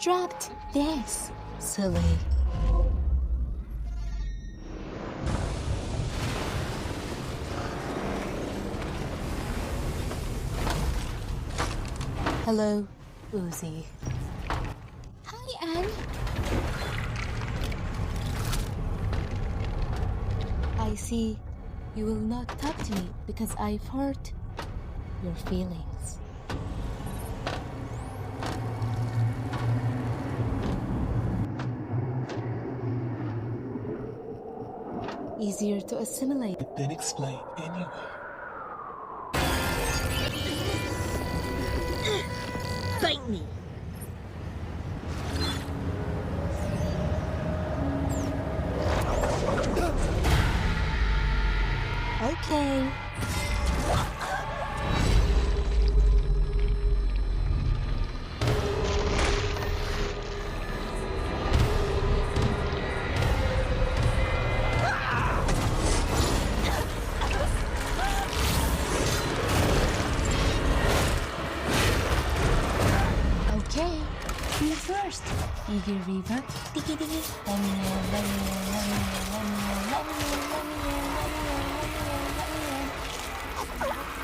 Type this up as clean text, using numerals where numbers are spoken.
dropped this. Silly. Hello, Uzi. Hi, Anne. I see you will not talk to me because I've hurt your feelings. Easier to assimilate. But then explain anyway. Fight me! Okay. Okay, you first. Eager Reaper. Diggy diggy. Let me in, let me in, let me in, let me in, let me in, let me in, let me in, let me in, let me in.